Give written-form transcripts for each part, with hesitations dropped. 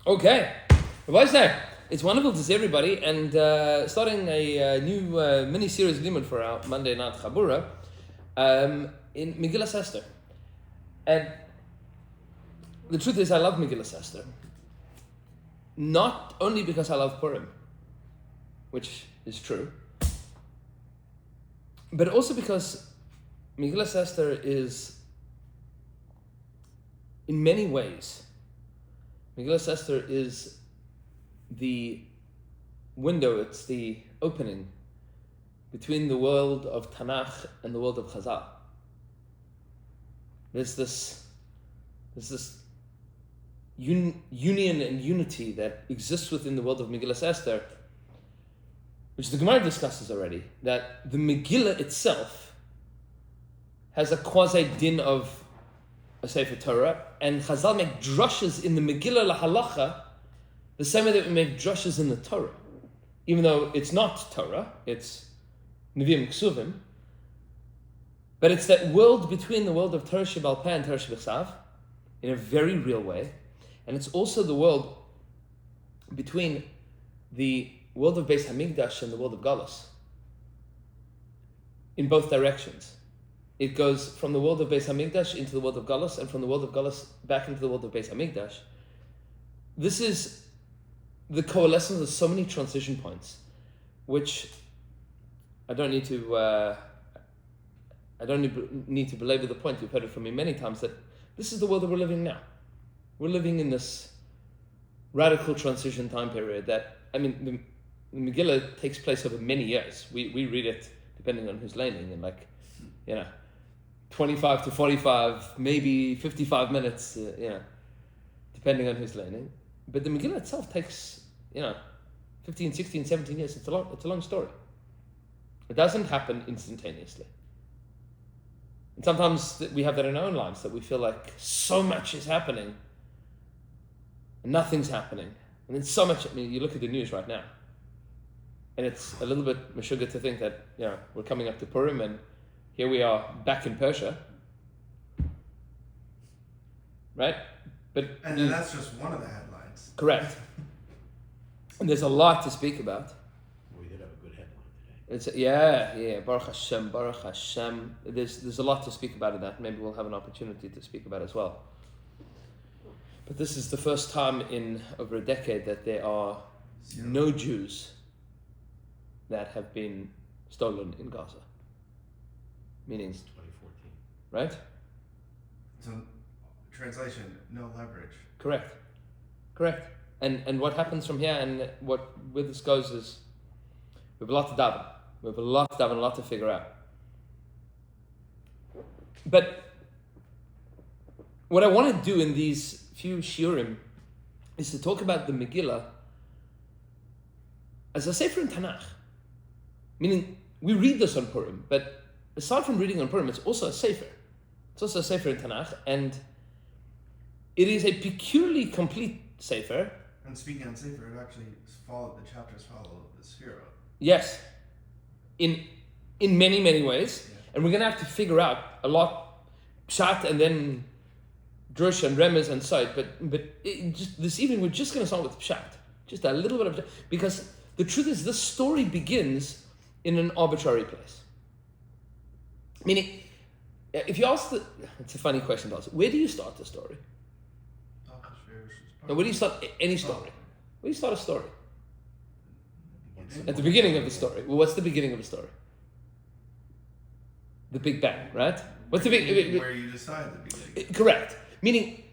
Okay, Rabbi Ester, it's wonderful to see everybody, and starting a new mini-series limud for our Monday night Chabura in Megillas Ester. And the truth is, I love Megillas Ester, not only because I love Purim, which is true, but also because Megillas Ester is, in many ways, Megillas Ester is the window, it's the opening between the world of Tanakh and the world of Chazal. There's this union and unity that exists within the world of Megillas Ester, which the Gemara discusses already, that the Megillah itself has a quasi-din of a Sefer Torah, and Chazal make drushes in the Megillah lahalacha the same way that we make drushes in the Torah. Even though it's not Torah, it's Nevi'im Ksuvim, but it's that world between the world of Torah Sheba'al Peh and Torah Shebechsav in a very real way, and it's also the world between the world of Beis Hamikdash and the world of Galus in both directions. It goes from the world of Beis Hamikdash into the world of Galus, and from the world of Galus back into the world of Beis Hamikdash. This is the coalescence of so many transition points, which I don't need to belabor the point. You've heard it from me many times that this is the world that we're living now. We're living in this radical transition time period that, I mean, the Megillah takes place over many years. We read it depending on who's learning, and 25 to 45, maybe 55 minutes, depending on who's learning. But the Megillah itself takes, 15, 16, 17 years. It's a long story. It doesn't happen instantaneously. And sometimes we have that in our own lives, that we feel like so much is happening and nothing's happening. And then so much, you look at the news right now, and it's a little bit meshuggah to think that, we're coming up to Purim, and here we are back in Persia, right? And then that's just one of the headlines. Correct. And there's a lot to speak about. We did have a good headline today. It's Baruch Hashem. There's a lot to speak about in that. Maybe we'll have an opportunity to speak about as well. But this is the first time in over a decade that there are no Jews that have been stolen in Gaza. Meaning 2014. Right? So, translation, no leverage. Correct. And what happens from here and where this goes is we have a lot to daven. We have a lot to daven, a lot to figure out. But what I want to do in these few shiurim is to talk about the Megillah as a sefer in Tanakh. Meaning, we read this on Purim, but aside from reading on Purim, it's also a sefer. It's also a sefer in Tanakh, and it is a peculiarly complete sefer. And speaking on sefer, it actually the chapters follow the Sphira. Yes, in many, many ways. Yeah. And we're going to have to figure out a lot, pshat and then drush and remez and side. But just this evening, we're just going to start with pshat. Just a little bit of pshat. Because the truth is, this story begins in an arbitrary place. Meaning, if you ask it's a funny question to ask. Where do you start the story? Now, where do you start any story? Where do you start a story? At the beginning of the story. Well, what's the beginning of the story? The Big Bang, right? What's the big? Where you decide the beginning. Correct. Meaning,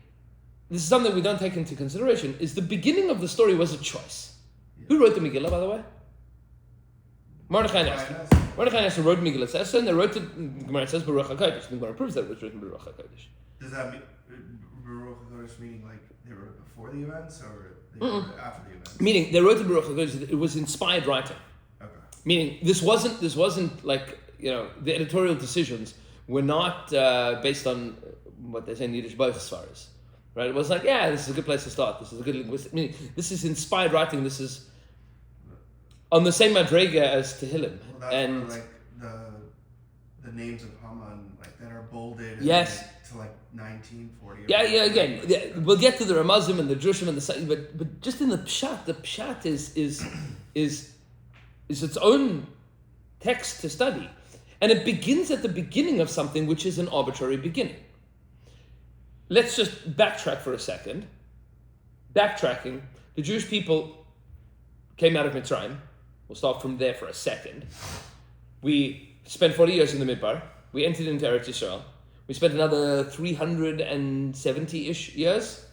this is something we don't take into consideration. Is the beginning of the story was a choice? Yeah. Who wrote the Megillah, by the way? Mordechai and Ester. Mordechai and Ester wrote Megillah Ester, and they wrote it. Gemara says Baruch HaKodesh. The Gemara proves that it was written Baruch HaKodesh. Does that mean Baruch HaKodesh meaning like they wrote it before the events or they wrote it after the events? Meaning they wrote the Baruch HaKodesh. It was inspired writing. Okay. Meaning this wasn't like the editorial decisions were not based on what they say in Yiddish bochsvaris, right? It was like this is a good place to start. This is a good linguistic. Meaning this is inspired writing. This is on the same madrega as Tehillim. Well, that's and where, like the names of Haman that are bolded. Yes. To to like 1940. Yeah. Again, we'll get to the Ramazim and the Drushim and but just in the Pshat is its own text to study, and it begins at the beginning of something which is an arbitrary beginning. Let's just backtrack for a second. Backtracking, the Jewish people came out of Mitzrayim. We'll start from there for a second. We spent 40 years in the Midbar. We entered into Eretz Yisrael. We spent another 370-ish years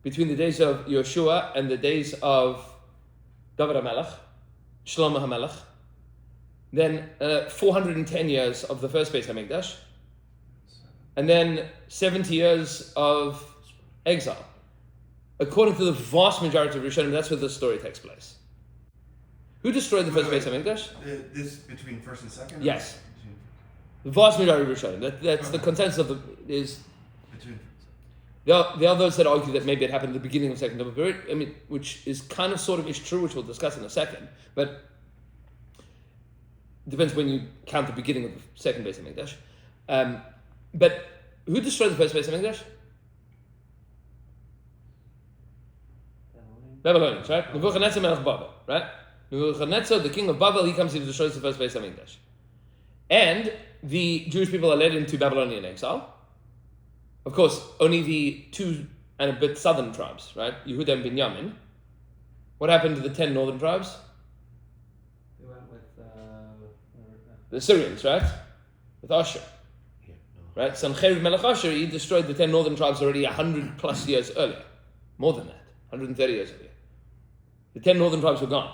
between the days of Yeshua and the days of David HaMelech, Shlomo HaMelech. Then 410 years of the first Beis HaMikdash. And then 70 years of exile. According to the vast majority of Rishonim, that's where the story takes place. Who destroyed the first Beis HaMikdash? This between first and second? Yes. The vast majority of Rishonim. That's the consensus of is. Between. There are those that argue that maybe it happened at the beginning of the second Temple period. I mean, which is kind of sort of is true, which we'll discuss in a second. But it depends when you count the beginning of the second Beis HaMikdash. But who destroyed the first Beis HaMikdash? Babylonians, right? Nebuchadnezzar Melech Babel, right? Nebuchadnezzar, the king of Babel, he comes in and destroys the first Beis HaMikdash. And the Jewish people are led into Babylonian exile. Of course, only the 2 and a bit southern tribes, right? Yehuda and Binyamin. What happened to the 10 northern tribes? They went with The Syrians, right? With Asher. Yeah, Right? Sancherib Melech Asher, he destroyed the 10 northern tribes already 100 plus years earlier. More than that. 130 years earlier. The 10 northern tribes were gone.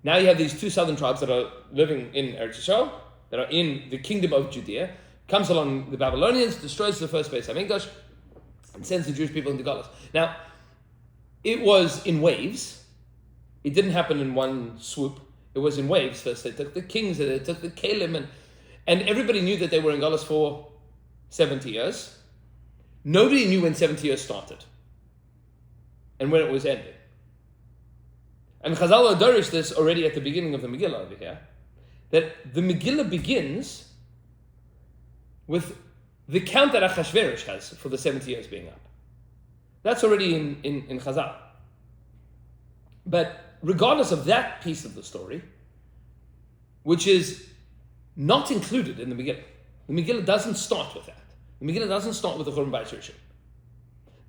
Now you have these 2 southern tribes that are living in Eretz Yisrael, that are in the kingdom of Judea. Comes along the Babylonians, destroys the first Beis HaMikdash, and sends the Jewish people into Galus. Now, it was in waves. It didn't happen in one swoop. It was in waves. First they took the kings, and they took the Kalim, and everybody knew that they were in Galus for 70 years. Nobody knew when 70 years started and when it was ending. And Chazal Dorish this already at the beginning of the Megillah over here, that the Megillah begins with the count that Achashverosh has for the 70 years being up. That's already in Chazal. But regardless of that piece of the story, which is not included in the Megillah, the Megillah doesn't start with that. The Megillah doesn't start with the Churban Bayis Rishon.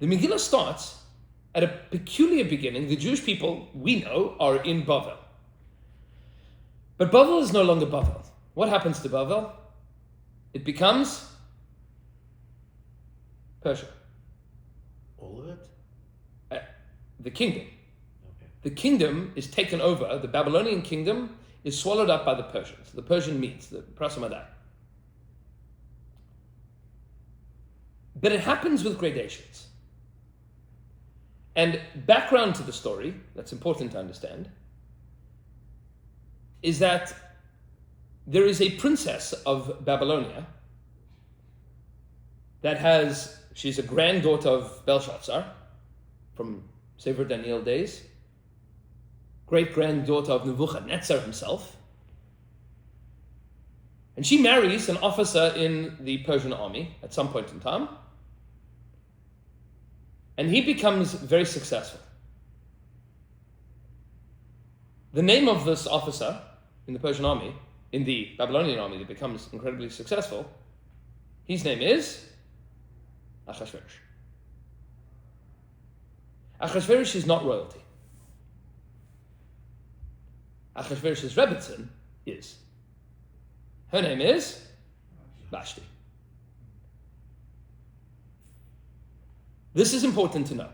The Megillah starts at a peculiar beginning. The Jewish people, we know, are in Bavel. But Bavel is no longer Bavel. What happens to Bavel? It becomes Persia. all of it? The kingdom. Okay. The kingdom is taken over. The Babylonian kingdom is swallowed up by the Persians. The Persian Medes, the Prasamadai. But it happens with gradations. And background to the story, that's important to understand, is that there is a princess of Babylonia she's a granddaughter of Belshazzar from Sefer Daniel days, great-granddaughter of Nebuchadnezzar himself. And she marries an officer in the Persian army at some point in time. And he becomes very successful. The name of this officer in the Persian army, in the Babylonian army that becomes incredibly successful, his name is Achashverosh. Achashverosh is not royalty. Achashverosh's Rebbetzin is. Her name is Vashti. This is important to know,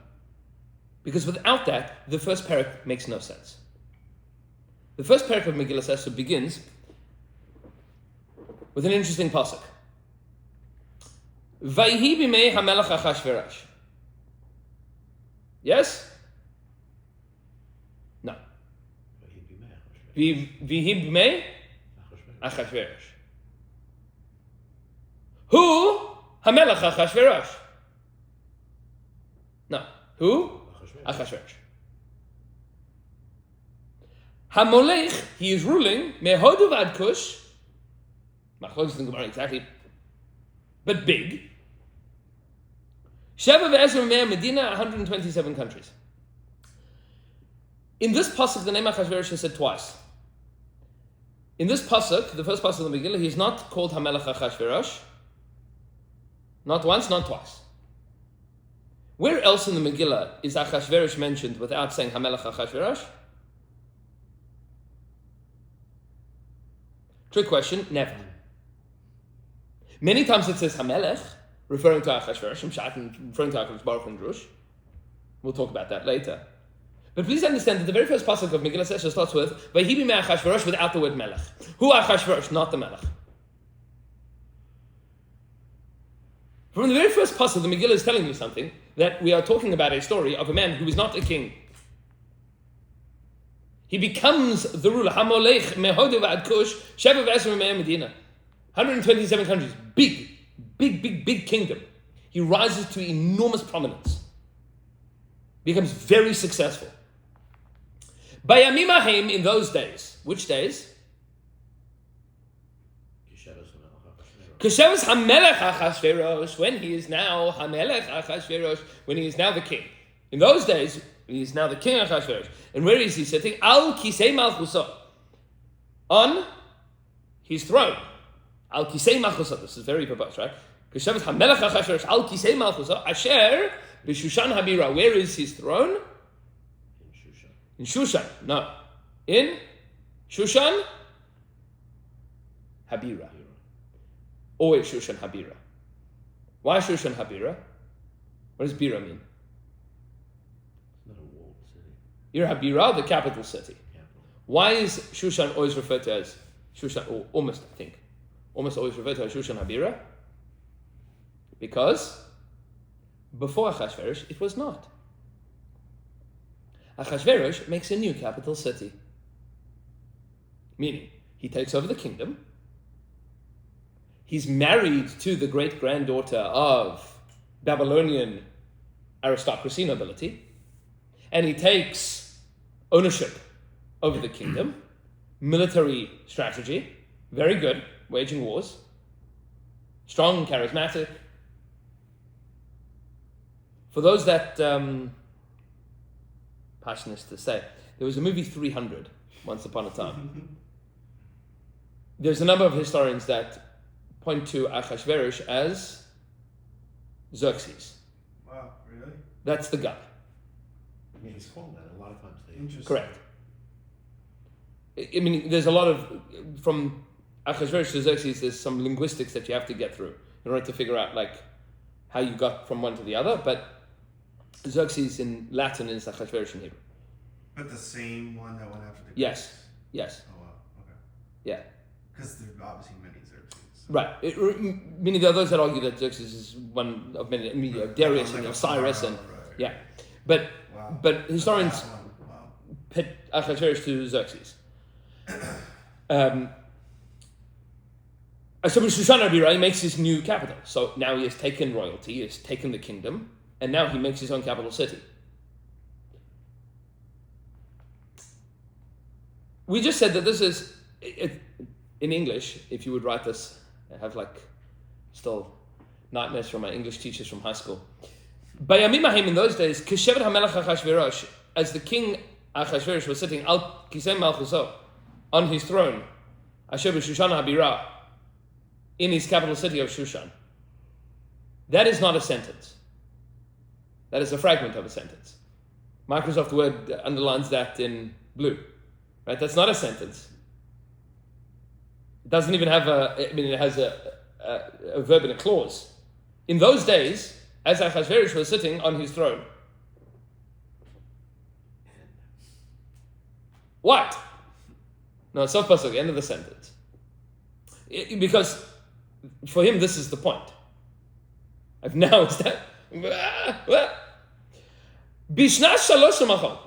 because without that, the first parak makes no sense. The first parak of Megillas Ester begins with an interesting pasuk. Vayhi b'mei hamelach Achashverosh. Yes? No. Vayhi b'mei Achashverosh. Who? Hamelach Achashverosh. No. Who? Achashverosh. Hamolech, he is ruling, mehodu vad kush, machlokes in the Gemara exactly, but big, Sheva ve'ezra me'er Medina, 127 countries. In this pasuk, the name Achashverosh is said twice. In this pasuk, the first pasuk of the Megillah, he is not called Hamelech Achashverosh. Not once, not twice. Where else in the Megillah is Achashverosh mentioned without saying Hamelech Achashverosh? Trick question, never. Many times it says Hamelech, referring to Achashverosh, referring to Hakadosh Baruch Hu and Drush. We'll talk about that later. But please understand that the very first pasuk of Megillah Ester starts with Vayihi b'mei Achashverosh without the word Melech. Who Achashverosh, not the Melech. From the very first pasuk, the Megillah is telling you something, that we are talking about a story of a man who is not a king. He becomes the ruler. Hamolech mehodu v'ad kush sheva v'esrim me'er Medina. 127 countries, big kingdom. He rises to enormous prominence. Becomes very successful. Bayamim haim in those days. Which days? K'shevas hamelech Achashverosh, when he is now hamelech Achashverosh, when he is now the king. In those days, he is now the king Achashverosh. And where is he sitting? Al kisei malchuso. On his throne. Al kisei malchuso. This is very verbose, right? K'shevas hamelech Achashverosh al kisei malchuso. Asher b'Shushan habira. Where is his throne? In Shushan. No. In Shushan Habira. Always Shushan Habira. Why Shushan Habira? What does Bira mean? It's not a walled city. You're Habira, the capital city. Capital. Why is Shushan always referred to as Shushan, or almost always referred to as Shushan Habira? Because before Achashverosh, it was not. Achashverosh makes a new capital city. Meaning, he takes over the kingdom. He's married to the great-granddaughter of Babylonian aristocracy, nobility. And he takes ownership over the kingdom. Military strategy, very good, waging wars. Strong, charismatic. For those that... passionate to say, there was a movie 300 once upon a time. There's a number of historians that point to Achashverosh as Xerxes. Wow, really? That's the guy. I mean, he's called that a lot of times. Interesting. Correct. I mean, there's a lot of, from Achashverosh to Xerxes, there's some linguistics that you have to get through in order to figure out like how you got from one to the other, but Xerxes in Latin is Achashverosh in Hebrew. But the same one that went after the Yes. Oh wow, okay. Yeah. Because there's obviously many Xerxes. So. Right. Meaning there are those that argue that Xerxes is one of many, Darius and Cyrus and yeah. But Wow. but historians Wow. pit Achashverosh to Xerxes. So Shushan Abira, he makes his new capital. So now he has taken royalty, he has taken the kingdom, and now he makes his own capital city. We just said that this is, in English, if you would write this, I have still nightmares from my English teachers from high school. Bayamim ha'im in those days, Keshevet HaMelech Achashverosh, as the king Achashverosh was sitting al kisei malchuso, on his throne, Asher b'Shushan Habira, in his capital city of Shushan. That is not a sentence. That is a fragment of a sentence. Microsoft Word underlines that in blue. Right? That's not a sentence. It doesn't even have it has a verb and a clause. In those days, as Achashverosh was sitting on his throne. What? No, Sof Pasuk, end of the sentence. Because for him, this is the point. I've now established. Bishna Shalosh Machon.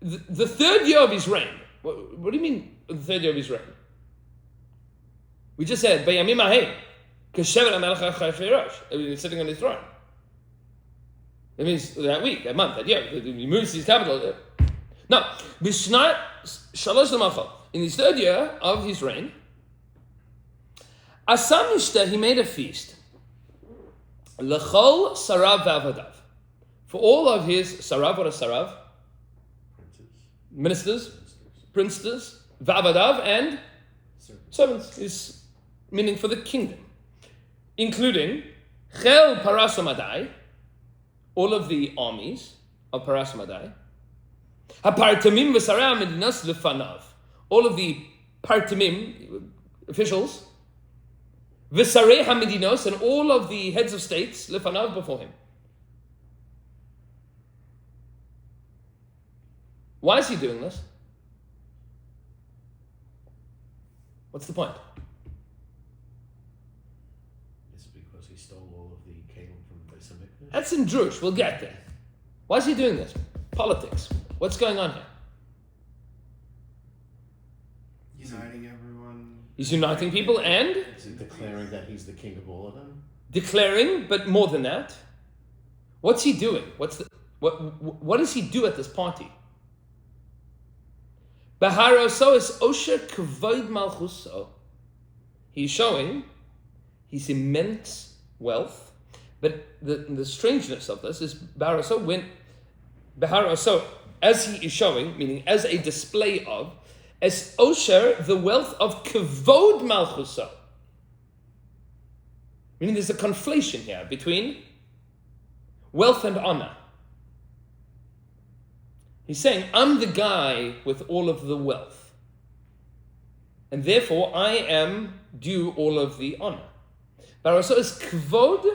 The third year of his reign. What do you mean, the third year of his reign? We just said, Bayamim Ahim, Keshevet HaMelech Achashverosh. He's sitting on his throne. That means that week, that month, that year. He moves his capital. No. Bishna Shalosh Machon. In his third year of his reign, Asam Ishta, he made a feast. L'chol sarav v'avadav. For all of his sarav, what is sarav? Ministers, princes, v'avadav, and servants. Is meaning for the kingdom. Including Chel Parasamadai, all of the armies of Parasamadai, Hapartamim v'sarei medinos lefanav, all of the Partamim, officials, v'sarei hamedinos, and all of the heads of states lefanav, before him. Why is he doing this? What's the point? Is it because he stole all of the Caleb from Beis Hamikdash? That's in Drush, we'll get there. Why is he doing this? Politics. What's going on here? Uniting everyone. He's uniting people and Is it declaring that he's the king of all of them? declaring, but more than that. What's he doing? What does he do at this party? Baharaso is Osher Kavod Malchuso. He's showing his immense wealth, but the strangeness of this is Baharaso, as he is showing, meaning as a display of, as Osher, the wealth of Kavod Malchuso. Meaning there's a conflation here between wealth and honor. He's saying, I'm the guy with all of the wealth. And therefore, I am due all of the honor. But also is kvod,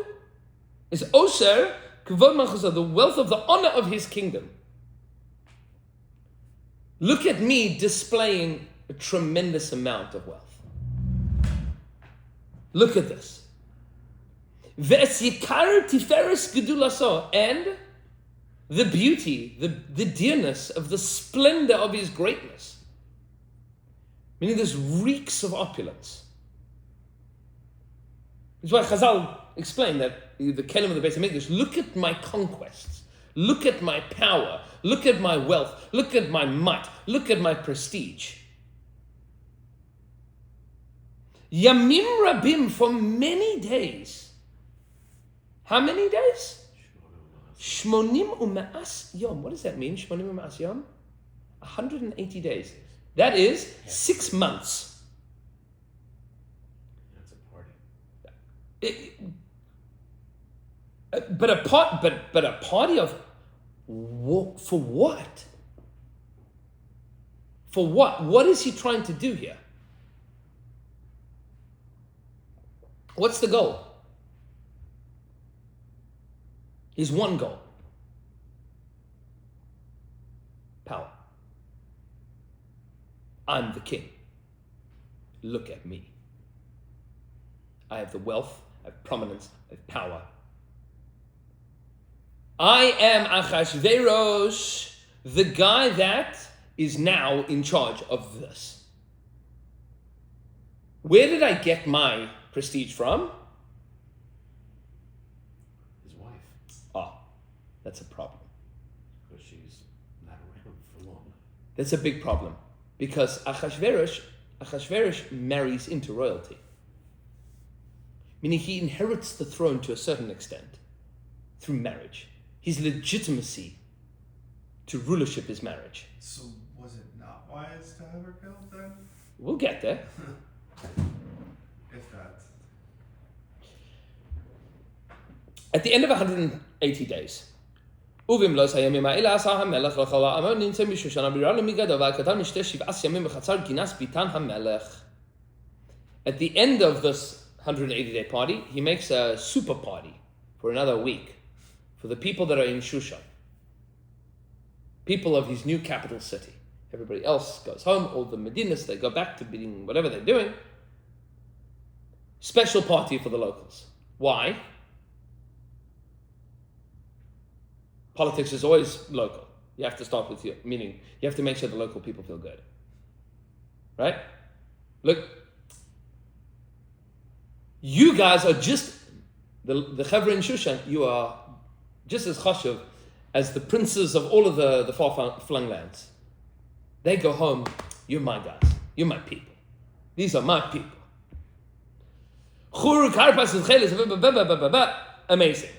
is osher, kvod malchusa, the wealth of the honor of his kingdom. Look at me displaying a tremendous amount of wealth. Look at this. Ve'es yikar tiferes gedulaso, and the beauty, the dearness of the splendor of his greatness. Meaning this reeks of opulence. That's why Chazal explained that the Kelim of the Beis Hamikdash, look at my conquests, look at my power, look at my wealth, look at my might, look at my prestige. Yamim Rabim, for many days. How many days? Shmonim u'ma'as yom. What does that mean? Shmonim u'ma'as yom? 180 days. That is 6 months. That's a party. But a party of for what? For what? What is he trying to do here? What's the goal? His one goal. Power. I'm the king. Look at me. I have the wealth, I have prominence, I have power. I am Achashverosh, the guy that is now in charge of this. Where did I get my prestige from? That's a problem. Because she's not around for long. That's a big problem. Because Achashverosh marries into royalty. Meaning he inherits the throne to a certain extent through marriage. His legitimacy to rulership is marriage. So was it not wise to have her killed then? We'll get there. If that. At the end of 180 days, ובמלוא הימים האלה עשה המלך לכל העם נמצא משושן בירה למגדו וכתב משתה 7 ימים בחצר כינס ביתן המלך. At the end of this 180-day party, he makes a super party for another week for the people that are in Shushan. People of his new capital city. Everybody else goes home, all the Medinas, they go back to being whatever they're doing. Special party for the locals. Why? Politics is always local. You have to start with meaning you have to make sure the local people feel good. Right? Look, you guys are just, the Chevra in Shushan, you are just as chashuv as the princes of all of the far-flung lands. They go home, you're my guys, you're my people. These are my people. amazing.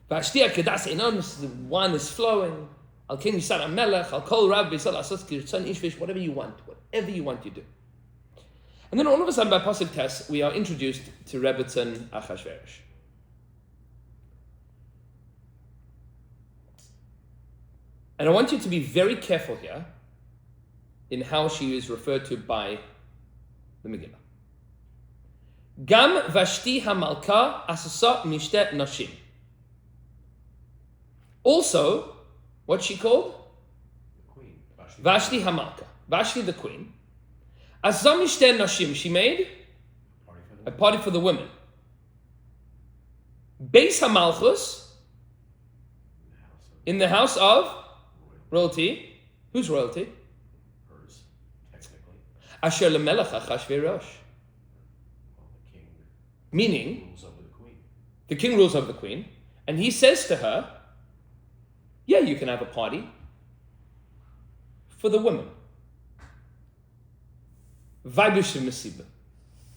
The wine is flowing. Al king Yisar Melech, Al kol Rab Yisar Asas Kirtzon Ishvish, whatever you want, you do. And then all of a sudden, by Pasuk Tes, we are introduced to Rebbetzin Achashverosh. And I want you to be very careful here in how she is referred to by the Megillah. Gam Vashti Hamalka Asasa Mishte Nashim. Also, what's she called? The queen. Vashti Hamalka. Vashti the queen. Asasa Mishte Nashim. She made a party for the women. Beis Hamalchus, in the house of royalty. Who's royalty? Hers, technically. Asher lemelech Achashverosh. Well, the king Meaning, rules over the queen. the king rules over the queen, and he says to her, yeah, you can have a party for the women. Vaibush Mesiba.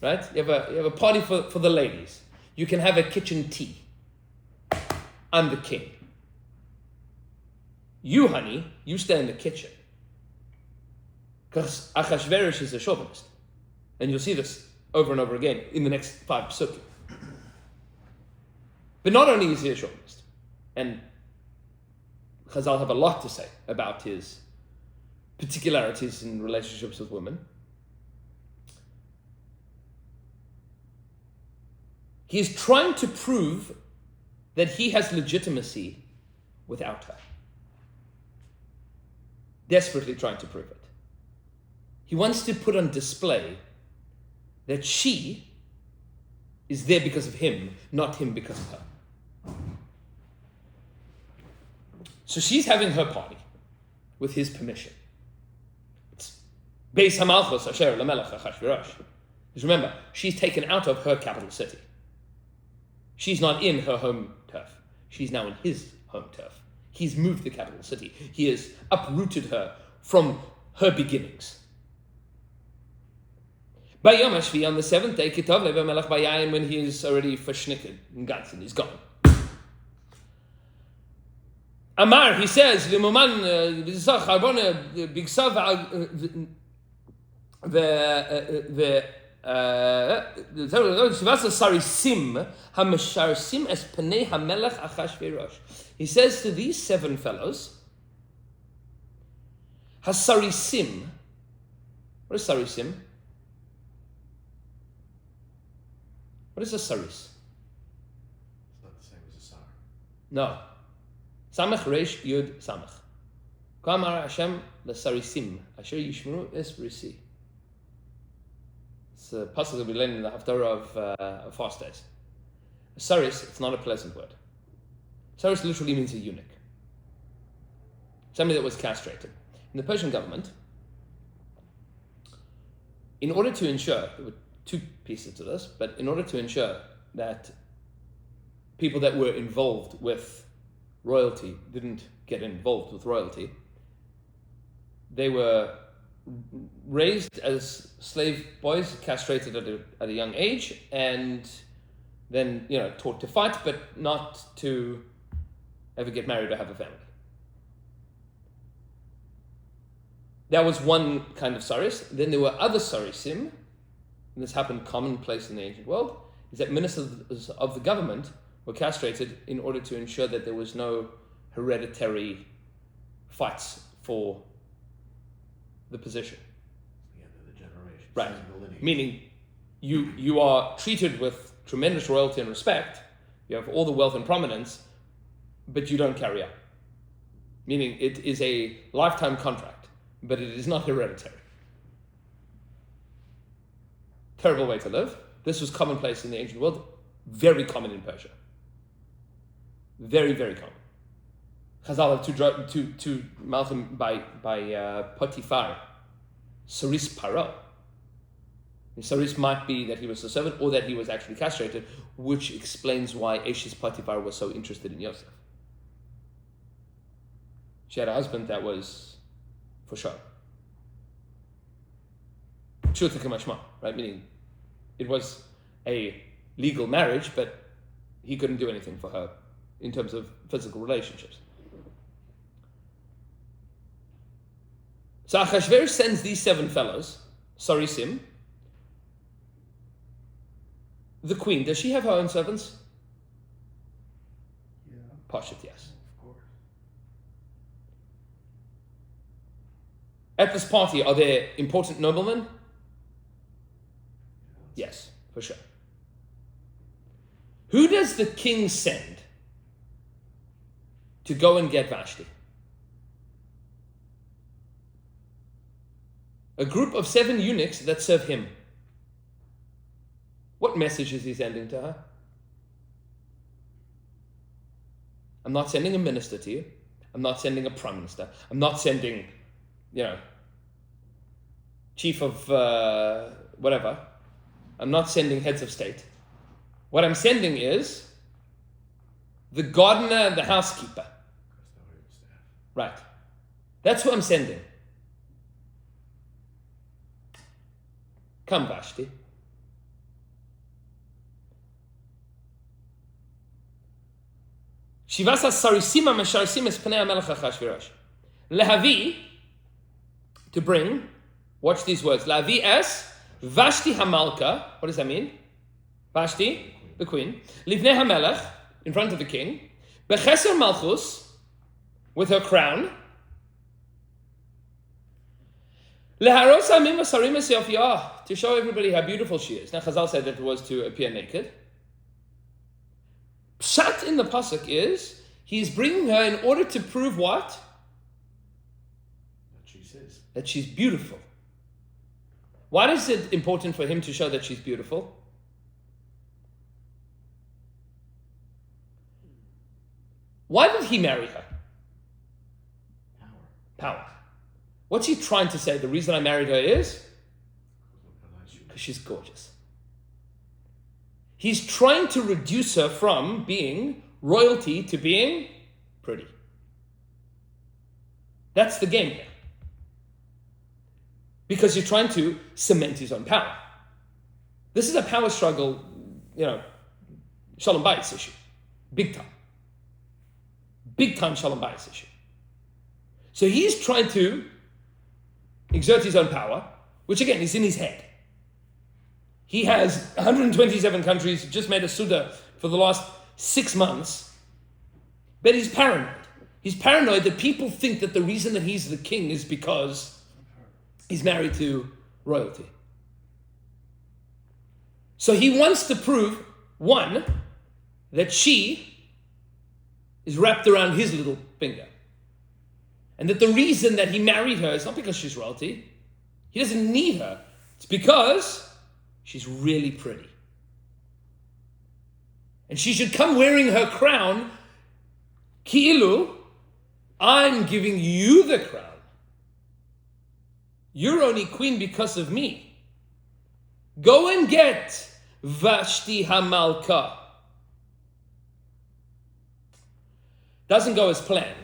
Right? You have a party for the ladies. You can have a kitchen tea. I'm the king. You, honey, you stay in the kitchen. Because Achashverosh is a chauvinist. And you'll see this over and over again in the next 5 psukim. But not only is he a chauvinist, and Chazal have a lot to say about his particularities in relationships with women. He is trying to prove that he has legitimacy without her. Desperately trying to prove it. He wants to put on display that she is there because of him, not him because of her. So she's having her party with his permission. It's Beis Hamalchus Asher Lamelech Achashverosh. Because remember, she's taken out of her capital city. She's not in her home turf. She's now in his home turf. He's moved the capital city. He has uprooted her from her beginnings. By Yom HaShvi, on the 7th day, Kitov Lev HaMelech Bayayin, when he is already verschnicken and ganzen, he's gone. Amar, he says, Limuman b'zach harbona b'gsav the sarisim hamasharsim es penei hamelech Achashverosh. He says to these 7 fellows, hasarisim. What is sarisim? What is a saris? It's not the same as a sar. No. Samach Reish Yud Samach. Kamar Hashem l'sarisim asher yishmru es risi. It's a passage that we learn in the Haftarah of fast days. A saris, it's not a pleasant word. Saris literally means a eunuch. Somebody that was castrated. In the Persian government, in order to ensure, there were 2 pieces to this, but in order to ensure that people that were involved with royalty didn't get involved with royalty, they were raised as slave boys, castrated at a young age, and then taught to fight, but not to ever get married or have a family. That was one kind of saris. Then there were other sarisim, and this happened commonplace in the ancient world, is that ministers of the government were castrated in order to ensure that there was no hereditary fights for the position. The end of the generation. Right. The lineage. Meaning you are treated with tremendous royalty and respect, you have all the wealth and prominence, but you don't carry on. Meaning it is a lifetime contract, but it is not hereditary. Terrible way to live. This was commonplace in the ancient world, very common in Persia. Very, very common. Chazal have two malchim by Potiphar, Saris Paro. And Saris might be that he was a servant or that he was actually castrated, which explains why Eshes Potiphar was so interested in Yosef. She had a husband that was for sure. Pshuta k'mashma, right? Meaning it was a legal marriage, but he couldn't do anything for her in terms of physical relationships. So Achashverosh sends these 7 fellows, Sarisim. The queen, does she have her own servants? Yeah, Pashut, yes. of course. At this party, are there important noblemen? Yes, for sure. Who does the king send to go and get Vashti? A group of 7 eunuchs that serve him. What message is he sending to her? I'm not sending a minister to you. I'm not sending a prime minister. I'm not sending, chief of whatever. I'm not sending heads of state. What I'm sending is the gardener, the housekeeper. Right. That's who I'm sending. Come, Vashti. Shivasa sarisima mesharsim es pnei hamelech Achashverosh. Lehavi, to bring, watch these words. Lehavi es Vashti hamalka. What does that mean? Vashti, the queen. Livnei hamelech, in front of the king. Becheser malchus, with her crown. Leharos hamim asarim es yafiyah, to show everybody how beautiful she is. Now Chazal said that it was to appear naked. Pshat in the pasuk is he's bringing her in order to prove what? That she says. That she's beautiful. Why is it important for him to show that she's beautiful? Why did he marry her? Power. What's he trying to say? The reason I married her is because she's gorgeous. He's trying to reduce her from being royalty to being pretty. That's the game here. Because you're trying to cement his own power. This is a power struggle, Shalom Bayis issue. Big time. Big time Shalom Bayis issue. So he's trying to exert his own power, which again is in his head. He has 127 countries, just made a Suda for the last 6 months, but he's paranoid. He's paranoid that people think that the reason that he's the king is because he's married to royalty. So he wants to prove, one, that she is wrapped around his little finger. And that the reason that he married her is not because she's royalty. He doesn't need her. It's because she's really pretty. And she should come wearing her crown. Ki'ilu, I'm giving you the crown. You're only queen because of me. Go and get Vashti Hamalka. Doesn't go as planned.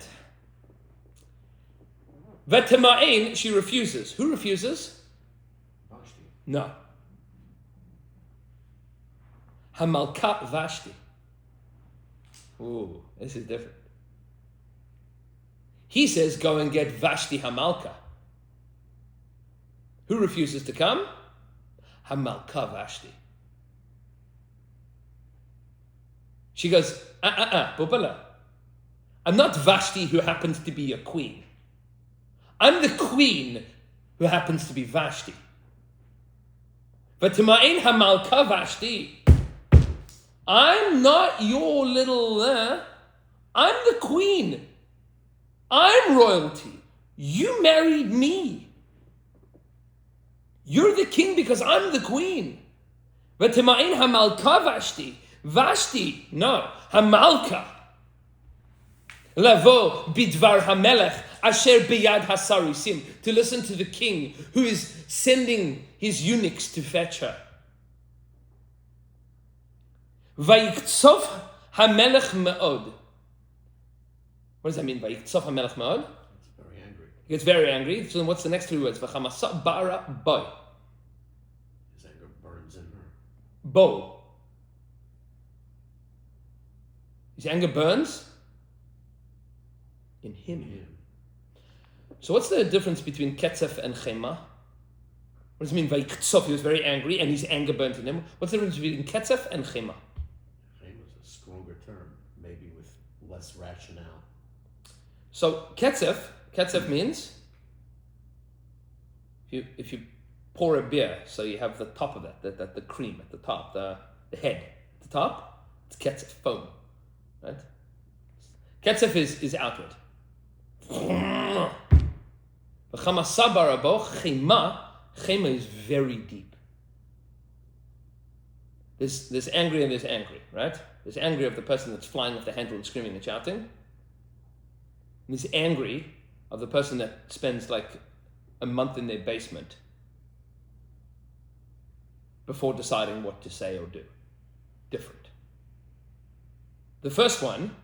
Vetema'in, she refuses. Who refuses? Vashti. No. Hamalka Vashti. Ooh, this is different. He says, go and get Vashti Hamalka. Who refuses to come? Hamalka Vashti. She goes, Bubala. I'm not Vashti who happens to be a queen. I'm the queen who happens to be Vashti. But to ma'in hamalka Vashti, I'm not your little, I'm the queen. I'm royalty. You married me. You're the king because I'm the queen. But to ma'in hamalka Vashti, Vashti, no, hamalka. Lavo bidvar hamelech asher biyad hasarisim, to listen to the king who is sending his eunuchs to fetch her. Vayiktsov hamelech me'od. What does that mean? Vayiktsov hamelech me'od? It's very angry. He gets very angry. So then what's the next 3 words? V'chamasa bara boy. His anger burns in her. Bo. His anger burns in him. So what's the difference between ketzef and chema? What does it mean by ketzef? He was very angry and his anger burnt in him. What's the difference between ketzef and chema? Chema is a stronger term, maybe with less rationale. So ketzef means if you pour a beer, so you have the top of it, the cream at the top, the head at the top, it's ketzef, foam, right? Ketzef is outward. Chema is very deep. There's angry and there's angry, right? There's angry of the person that's flying off the handle and screaming and shouting. And there's angry of the person that spends like a month in their basement before deciding what to say or do. Different. The first one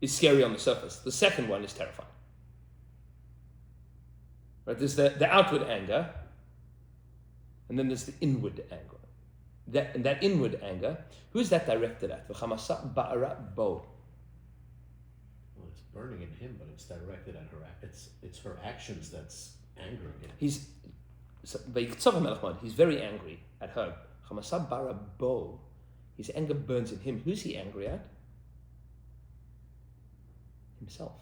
is scary on the surface. The second one is terrifying. Right? There's the outward anger, and then there's the inward anger. That inward anger, who is that directed at? Well, it's burning in him, but it's directed at her. It's her actions that's angering him. He's very angry at her. His anger burns in him. Who's he angry at? Himself.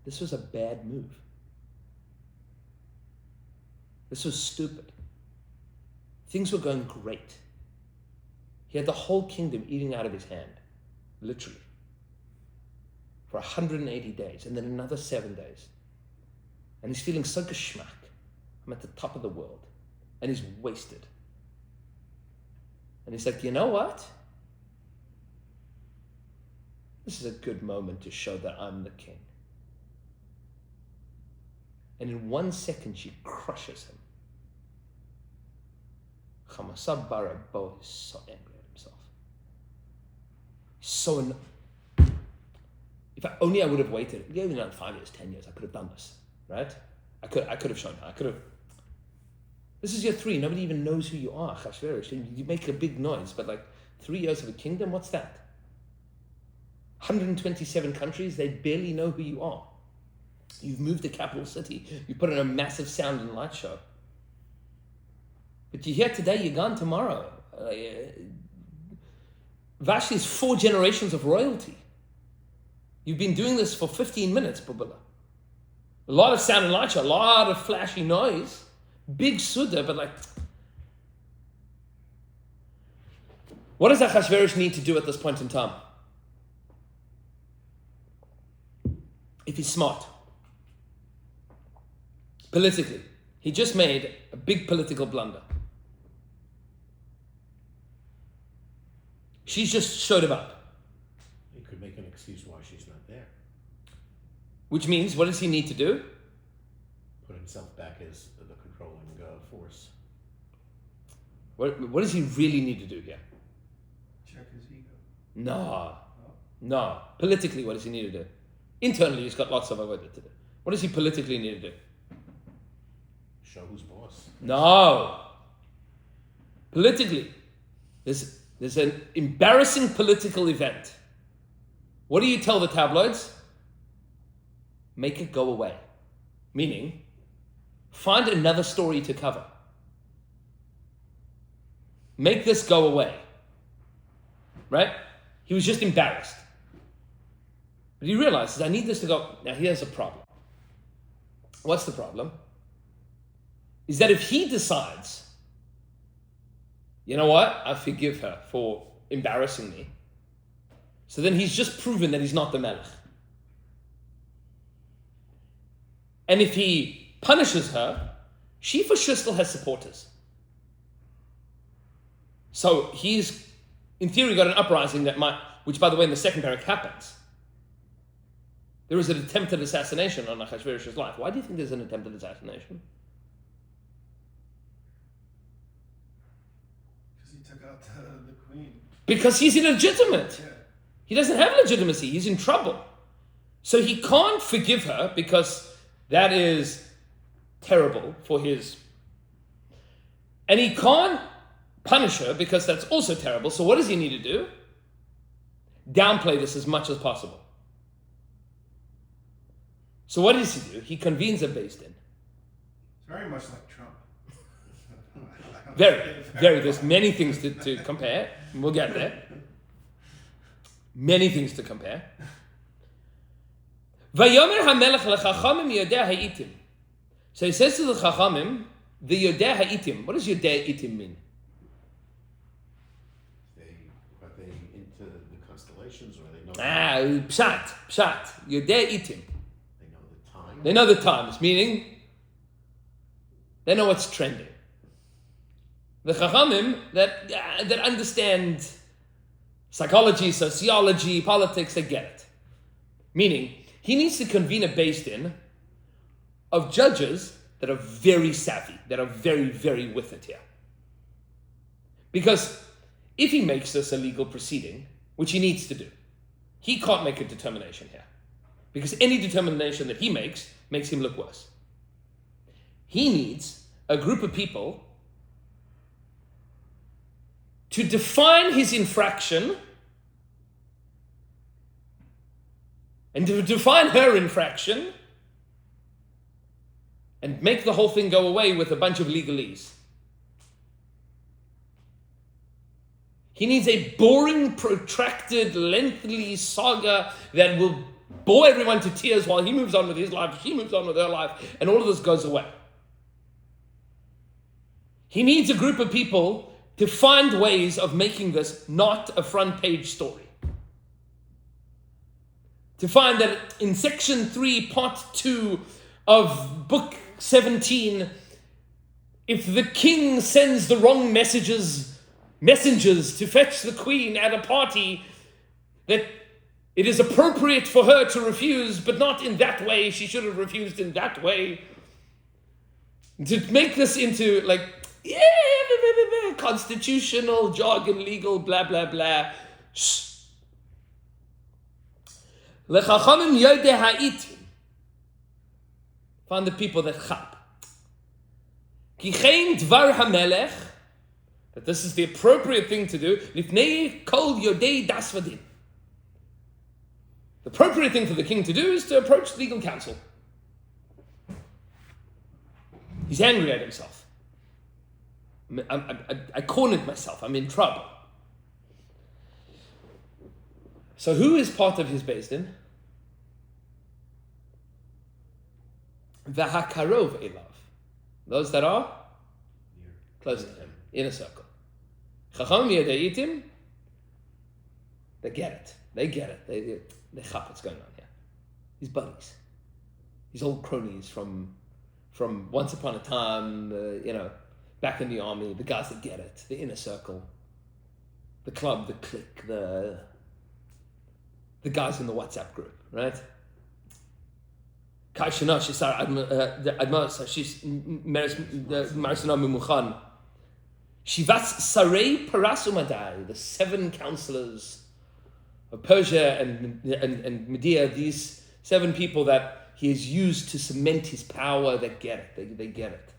This was a bad move. This was stupid. Things were going great. He had the whole kingdom eating out of his hand, literally, for 180 days, and then another 7 days. And he's feeling so geschmack. I'm at the top of the world. And he's wasted. And he's like, you know what? This is a good moment to show that I'm the king. And in 1 second, she crushes him. Chamasab Barabo is so angry at himself. So if I would have waited, maybe not 5 years, 10 years, I could have done this, right? I could have shown her. This is year 3. Nobody even knows who you are, Chashverish. You make a big noise, but like 3 years of a kingdom, what's that? 127 countries, they barely know who you are. You've moved the capital city. You put on a massive sound and light show. But you're here today, you're gone tomorrow. Vashti is 4 generations of royalty. You've been doing this for 15 minutes, Bubala. A lot of sound and light show, a lot of flashy noise. Big Suda, but like... What does Achashverosh need to do at this point in time? If he's smart. Politically. He just made a big political blunder. She's just showed him up. He could make an excuse why she's not there. Which means, what does he need to do? Put himself back as the controlling force. What does he really need to do here? Check his ego. No. Politically, what does he need to do? Internally, he's got lots of avodah to do. What does he politically need to do? Show who's boss. No. Politically, there's an embarrassing political event. What do you tell the tabloids? Make it go away. Meaning, find another story to cover. Make this go away. Right? He was just embarrassed. But he realizes, I need this to go. Now here's a problem. What's the problem? Is that if he decides, you know what, I forgive her for embarrassing me, so then he's just proven that he's not the Melech. And if he punishes her, she for sure still has supporters. So he's, in theory, got an uprising that might, which by the way in the second parak happens. There is an attempted assassination on Achashverosh's life. Why do you think there's an attempted assassination? Because he took out the queen. Because he's illegitimate. Yeah. He doesn't have legitimacy. He's in trouble. So he can't forgive her because that is terrible for his... And he can't punish her because that's also terrible. So what does he need to do? Downplay this as much as possible. So what does he do? He convenes a Beis Din. It's very much like Trump. Very. There's many things to compare. We'll get there. Many things to compare. Vayomer hamelech lechachamim yodeh ha'itim. So he says to the chachamim, the yodeh ha'itim. What does yodeh ha'itim mean? Are they into the constellations, or they know? Pshat. Yodeh ha'itim. They know the time. They know the times, meaning they know what's trending. The chachamim that understand psychology, sociology, politics, they get it. Meaning, he needs to convene a Beis Din of judges that are very savvy, that are very, very with it here. Because if he makes this a legal proceeding, which he needs to do, he can't make a determination here. Because any determination that he makes him look worse. He needs a group of people to define his infraction and to define her infraction and make the whole thing go away with a bunch of legalese. He needs a boring, protracted, lengthy saga that will bore everyone to tears while he moves on with his life, she moves on with her life, and all of this goes away. He needs a group of people to find ways of making this not a front page story. To find that in section 3, part 2 of book 17, if the king sends the wrong messengers to fetch the queen at a party, that it is appropriate for her to refuse, but not in that way. She should have refused in that way. To make this into constitutional jargon, legal, blah, blah, blah. Lechachamim yodeh ha'itim. Find the people that chap. Ki chein dvar hamelech, that this is the appropriate thing to do. Lifnei kol yodei das vadin. The appropriate thing for the king to do is to approach legal counsel. He's angry at himself. I cornered myself. I'm in trouble. So who is part of his Beis Din? V'hakarov elav. Those that are close to him, in a circle. Chacham yadaitim. They get it. They chap what's going on here. His buddies. His old cronies from once upon a time, back in the army, the guys that get it, the inner circle, the club, the clique, the guys in the WhatsApp group, right? Shivas Sarei Parasumadai, the 7 counselors of Persia and Media, these 7 people that he has used to cement his power, they get it. They get it.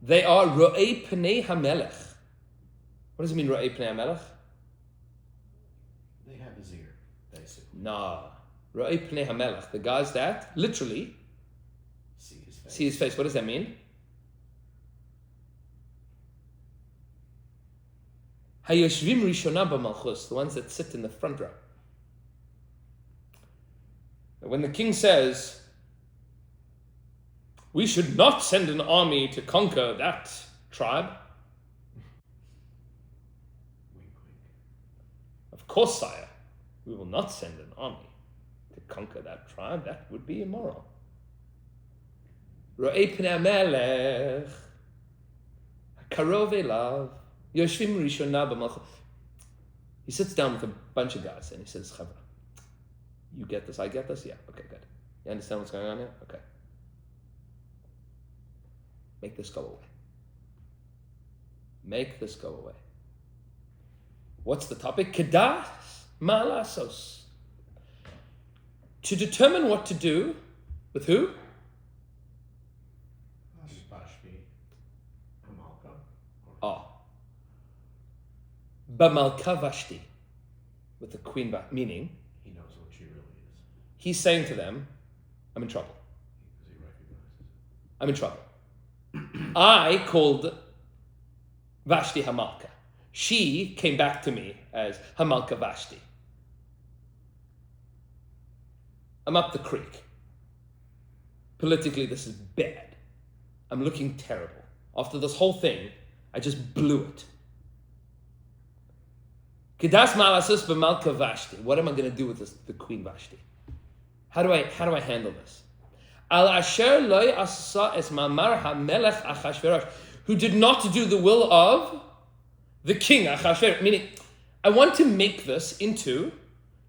They are Ro'ei Pnei HaMelech. What does it mean, Ro'ei Pnei HaMelech? They have his ear, basically. Nah. Ro'ei Pnei HaMelech. The guys that literally see his face. What does that mean? Hayoshvim Rishona b'Malchus, the ones that sit in the front row. When the king says, we should not send an army to conquer that tribe. Wink, wink. Of course, sire, we will not send an army to conquer that tribe. That would be immoral. Ro'ei pnei hamelech, karov elav, yoshvim rishona b'malchus. He sits down with a bunch of guys and he says, Chavra, you get this, I get this? Yeah, okay, good. You understand what's going on here? Okay. Make this go away. Make this go away. What's the topic? Kedas malasos. To determine what to do with who? Bashvi, Hamalka. Oh, B'malka Vashti, with the queen, meaning He knows what she really is. he's saying to them, I'm in trouble. Because he recognizes it. I'm in trouble. I called Vashti Hamalka. She came back to me as Hamalka Vashti. I'm up the creek. Politically, this is bad. I'm looking terrible. After this whole thing, I just blew it. Kedas Malasus b'Malka Vashti. What am I going to do with this, the Queen Vashti? How do I handle this? Al asher loy asa es mamar hamelech Achashverosh, who did not do the will of the king Achashverosh. Meaning, I want to make this into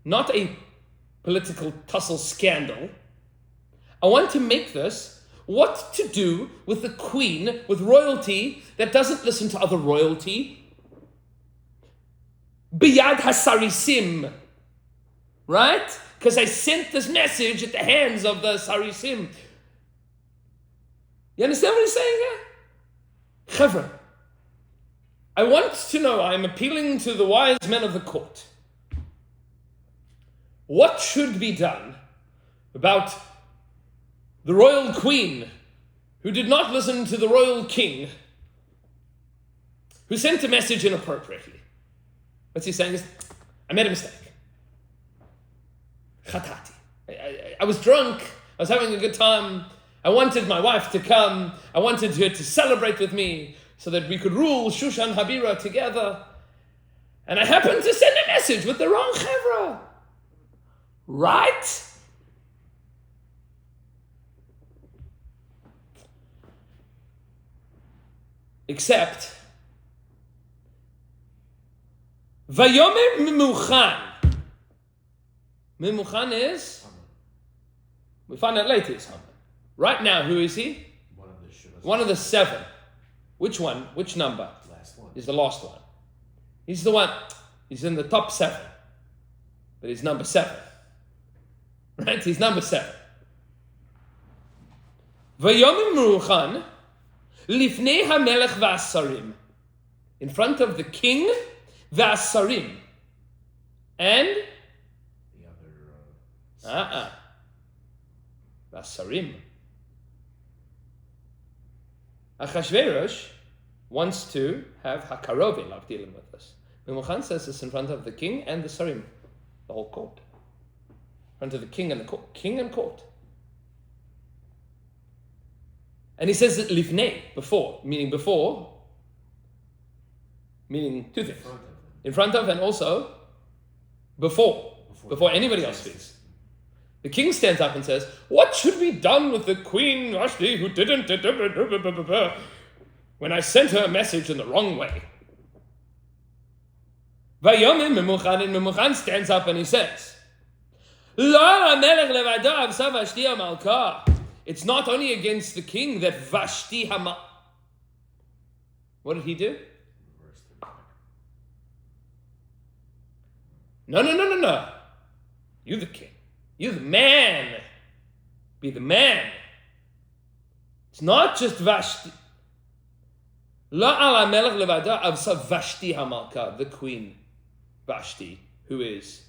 not a political tussle scandal. I want to make this what to do with the queen, with royalty that doesn't listen to other royalty. Biyad hasarisim, right? Because I sent this message at the hands of the sarisim. You understand what he's saying here? Chevra, I want to know, I'm appealing to the wise men of the court. What should be done about the royal queen who did not listen to the royal king, who sent a message inappropriately? What's he saying is, I made a mistake. Chatati. I was drunk. I was having a good time. I wanted my wife to come. I wanted her to celebrate with me so that we could rule Shushan Habira together. And I happened to send a message with the wrong chevra. Right? Except, Vayomer Mimuchan. Mimuchan is? We find out later it's Haman. Right now, who is he? One of the 7. Which one? Which number? Last one. Is the last one. He's the one. He's in the top 7. But he's number 7. Right? He's number 7. Vayomer Mimuchan. Lifnei hamelech v'asarim, in front of the king, v'asarim, and The other... v'asarim. Achashverosh wants to have hakarovi, like dealing with this. Mimuchan says it's in front of the king and the sarim, the whole court. In front of the king and the court. King and court. And he says that lifnei, before, meaning two things. In front of and also before anybody else speaks. The king stands up and says, what should be done with the Queen Vashti who didn't, when I sent her a message in the wrong way? Vayomim Memuchan, and Memuchan stands up and he says, Lo HaMelech levado avsa Vashti HaMalka. It's not only against the king that Vashti Hamal. What did he do? No. You the king. You the man. Be the man. It's not just Vashti. La ala melech levada avsa Vashti Hamalka, the queen Vashti, who is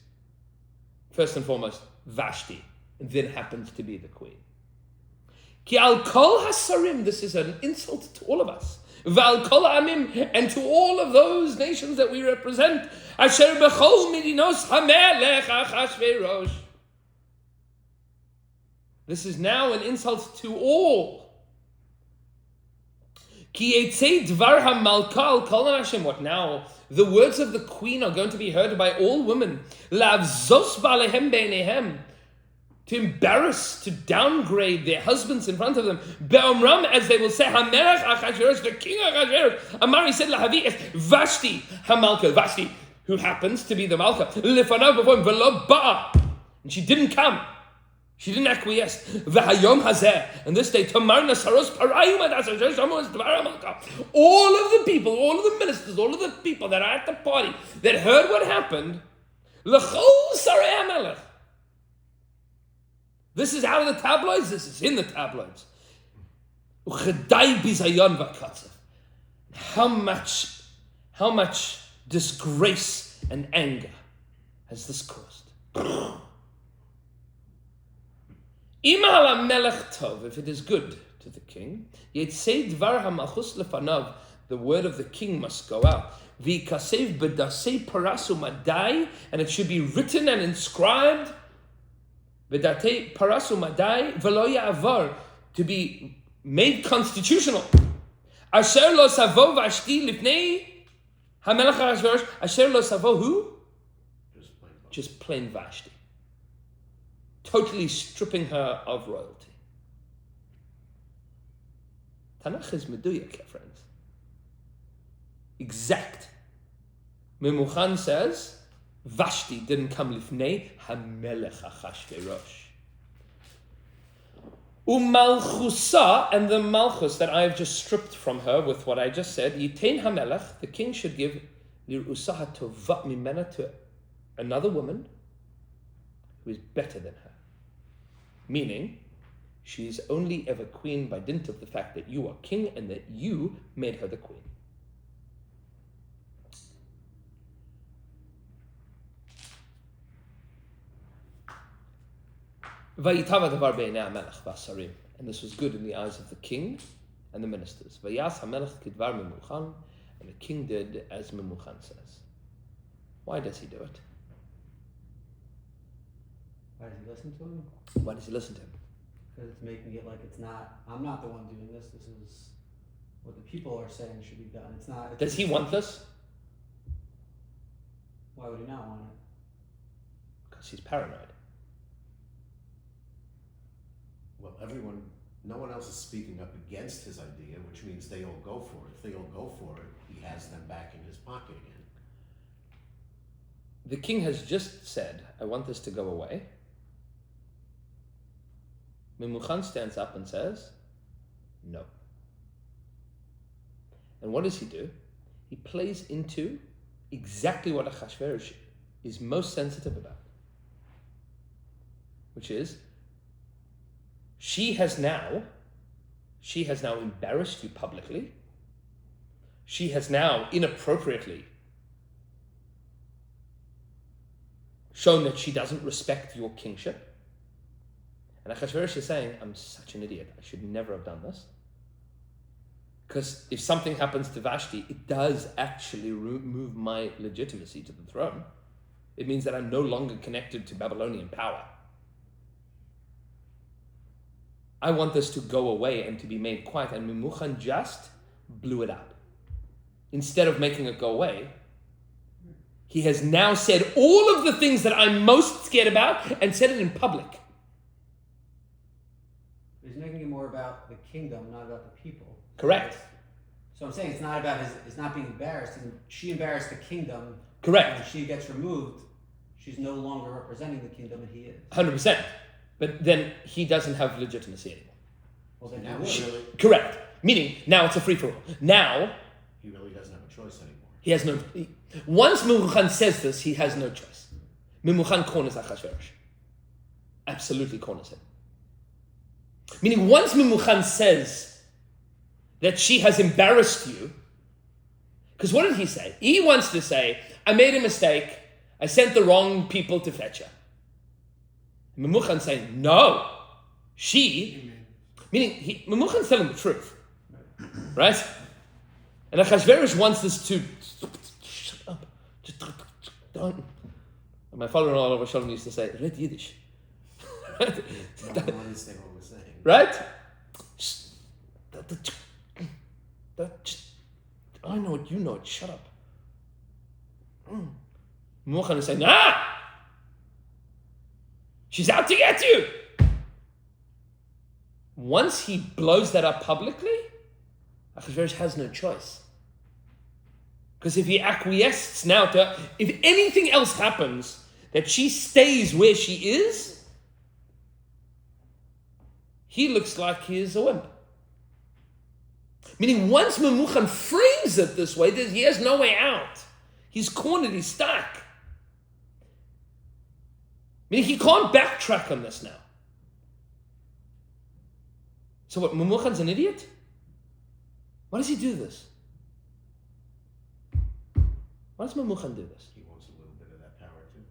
first and foremost Vashti, and then happens to be the queen. Ki al kol hasarim, this is an insult to all of us. Val kol amim, and to all of those nations that we represent. Asher bechol midinos hamelech Achashverosh. This is now an insult to all. Ki etzei dvar hamalka al kol Hashem. What now? The words of the queen are going to be heard by all women. Lavzos balehem beinehem. To embarrass, to downgrade their husbands in front of them. Be'omram, as they will say, Hamelech Achashverosh, the king Achashverosh. Amari said, Lahavi es Vashti Hamalka, Vashti, who happens to be the Malka. Lefanav before him, v'lo ba'a. And she didn't come. She didn't acquiesce. V'hayom hazeh. And this day, Tamar nasaros parayim ad Achashverosh, Amos dvar Hamalka. All of the people, all of the ministers, all of the people that are at the party, that heard what happened, L'chol sarei HaMelech. This is out of the tabloids, this is in the tabloids. How much disgrace and anger has this caused? If it is good to the king, the word of the king must go out. And it should be written and inscribed to be made constitutional. Asher lo savo Vashti lifnei hamelech Ahasuerus. Asher lo savo who? Just plain Vashti. Totally stripping her of royalty. Tanakh is meduyak, friends. Exact. Memuchan says Vashti didn't come lifnei hamelech Ahasuerus. Umalchusa, and the malchus that I have just stripped from her with what I just said, Yitain hamelech, the king should give lirusaha tovat mimena to another woman who is better than her. Meaning, she is only ever queen by dint of the fact that you are king and that you made her the queen. Vayitava davar b'einei hamelech v'asarim, and this was good in the eyes of the king and the ministers. Vayas hamelech kidvar memuchan, and the king did as Memuchan says. Why does he do it? Why does he listen to him? Why does he listen to him? Because it's making it like it's not, I'm not the one doing this. This is what the people are saying should be done. It's not. Does he want this? Why would he not want it? Because he's paranoid. Well, no one else is speaking up against his idea, which means they all go for it. If they all go for it, he has them back in his pocket again. The king has just said, I want this to go away. Memuchan stands up and says, no. And what does he do? He plays into exactly what Ahasuerus is most sensitive about, which is, she has now embarrassed you publicly. She has now inappropriately shown that she doesn't respect your kingship. And Ahasuerus is saying, I'm such an idiot. I should never have done this. Because if something happens to Vashti, it does actually remove my legitimacy to the throne. It means that I'm no longer connected to Babylonian power. I want this to go away and to be made quiet. And Memuchan just blew it up. Instead of making it go away, he has now said all of the things that I'm most scared about and said it in public. He's making it more about the kingdom, not about the people. Correct. So I'm saying it's not about his not being embarrassed. She embarrassed the kingdom. Correct. When she gets removed, she's no longer representing the kingdom, and he is. 100%. But then he doesn't have legitimacy anymore. Well, then Now he would. really, Correct. Meaning, now it's a free-for-all. Now, he really doesn't have a choice anymore. he has no... Once Memuchan says this, he has no choice. Memuchan corners Ahasuerus. Absolutely corners him. Meaning, once Memuchan says that she has embarrassed you, because what did he say? He wants to say, I made a mistake, I sent the wrong people to fetch her. Memuchan saying, no, she, meaning Memuchan's telling the truth, right? And Ahasuerus wants this to, shut up, just don't. And my father-in-law all over Shalom used to say, red Yiddish. No one understand what we're saying. Right? I know it, you know it, shut up. Memuchan is saying, she's out to get you. Once he blows that up publicly, Ahasuerus has no choice. Because if he acquiesces now to, if anything else happens, that she stays where she is, he looks like he is a wimp. Meaning once Memuchan frames it this way, he has no way out. He's cornered, he's stuck. Meaning he can't backtrack on this now. So what, Memuchan's an idiot? Why does he do this? Why does Memuchan do this? He wants a little bit of that power too.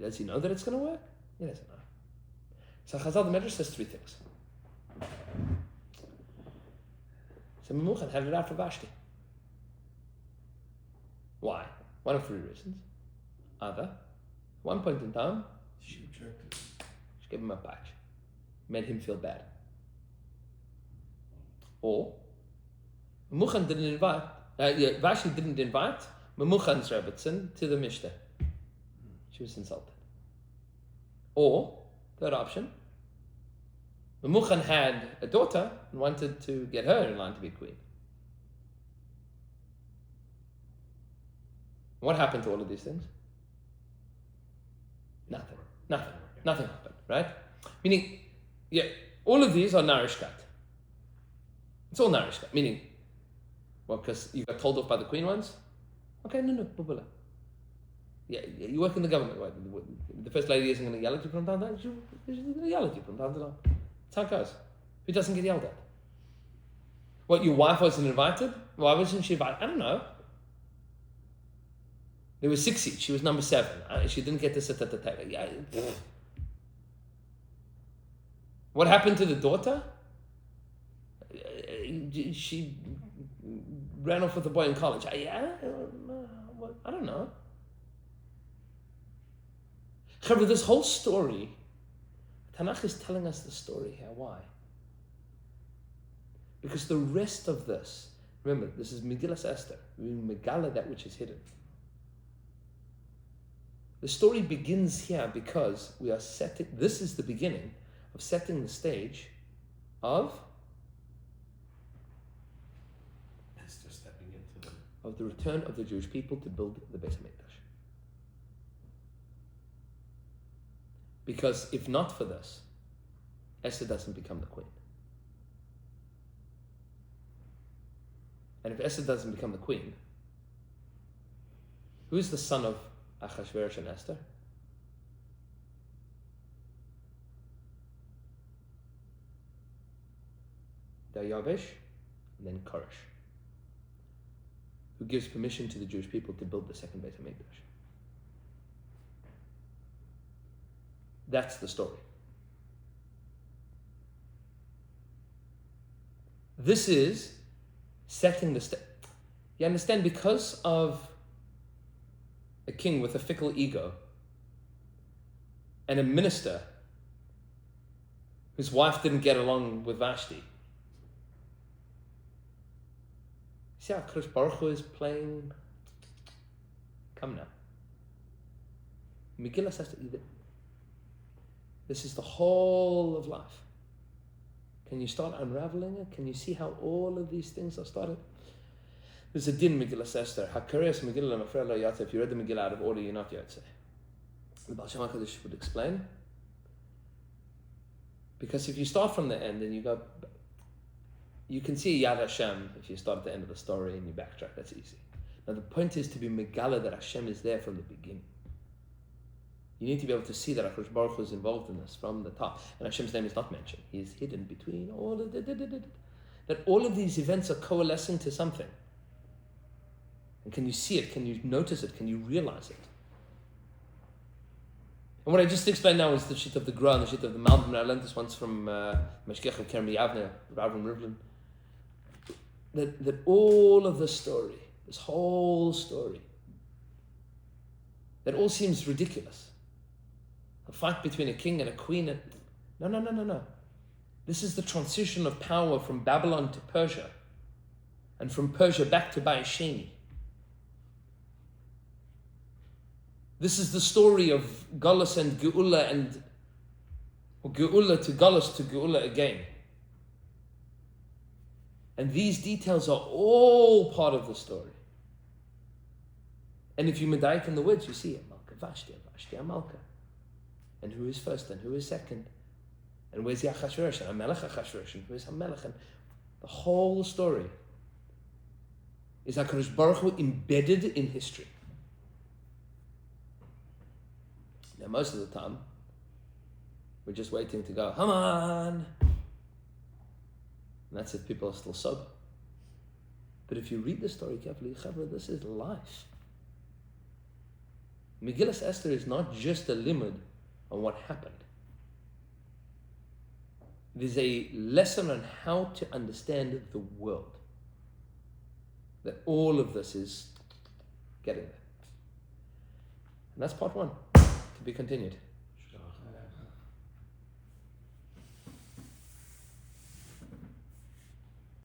Does he know that it's going to work? He doesn't know. So Chazal, the Medrash says three things. So Memuchan had it out for Vashti. Why? One of three reasons. Either, at one point in time, She objected. she gave him a patch, made him feel bad. Or, Memuchan didn't invite, Vashti didn't invite Memuchan's Rebbetzin to the Mishnah. She was insulted. Or, third option, Memuchan had a daughter and wanted to get her in line to be queen. What happened to all of these things? Nothing happened, right? Meaning, yeah, all of these are narishkat. It's all narishkat, meaning, well, because you got told off by the queen once? Okay, no, bubula. Yeah, you work in the government, right? The first lady isn't going to yell at you from time to time. She's going to yell at you from time to time. That's how it goes. Who doesn't get yelled at? What, your wife wasn't invited? Why wasn't she invited? I don't know. There were 6 seats. She was number 7. She didn't get to sit at the table. Yeah. What happened to the daughter? She ran off with a boy in college. I don't know. However, this whole story, Tanakh is telling us the story here. Why? Because the rest of this, remember, this is Megillas Ester. We megala that which is hidden. The story begins here because we are setting, this is the beginning of setting the stage of Esther stepping into the return of the Jewish people to build the Beis HaMikdash. Because if not for this, Esther doesn't become the queen. And if Esther doesn't become the queen, who is the son of Achashverosh and Esther? Daryavish, and then Koresh, who gives permission to the Jewish people to build the second Beit HaMikdash. That's the story. This is setting the stage. You understand, because of a king with a fickle ego and a minister whose wife didn't get along with Vashti. See how Kadosh Baruch Hu is playing? Come now. Megillah says this is the whole of life. Can you start unraveling it? Can you see how all of these things are started? There's a din Megillah Ester. Hakarias Megillah Mafreya Lo Yatze. If you read the Megillah out of order, you're not Yatze. The Baal Shem HaKadosh would explain. Because if you start from the end and you go, you can see Yad Hashem if you start at the end of the story and you backtrack. That's easy. Now the point is to be Megala that Hashem is there from the beginning. You need to be able to see that HaKadosh Baruch Hu is involved in this from the top. And Hashem's name is not mentioned. He is hidden between all of that all of these events are coalescing to something. And can you see it? Can you notice it? Can you realize it? And what I just explained now is the shit of the Gra and the shit of the Malbim. I learned this once from Mashgiach of Kerem Yavne, Ravram Rivlin. That all of this story, this whole story, that all seems ridiculous. A fight between a king and a queen. And no. This is the transition of power from Babylon to Persia, and from Persia back to Baisheni. This is the story of Galus and Geula, or Geula to Galus to Geula again. And these details are all part of the story. And if you medayik in the words, you see it. Malka Vashti, Malka. And who is first and who is second? And where's Achashverosh? And Hamelech Achashverosh? And who is Hamelech? And the whole story is HaKadosh Baruch Hu embedded in history. Now, most of the time, we're just waiting to go, Haman! And that's if people are still sober. But if you read the story carefully, Chavra, this is life. Megillas Esther is not just a limud on what happened. It is a lesson on how to understand the world. That all of this is getting there. And that's part 1, to be continued.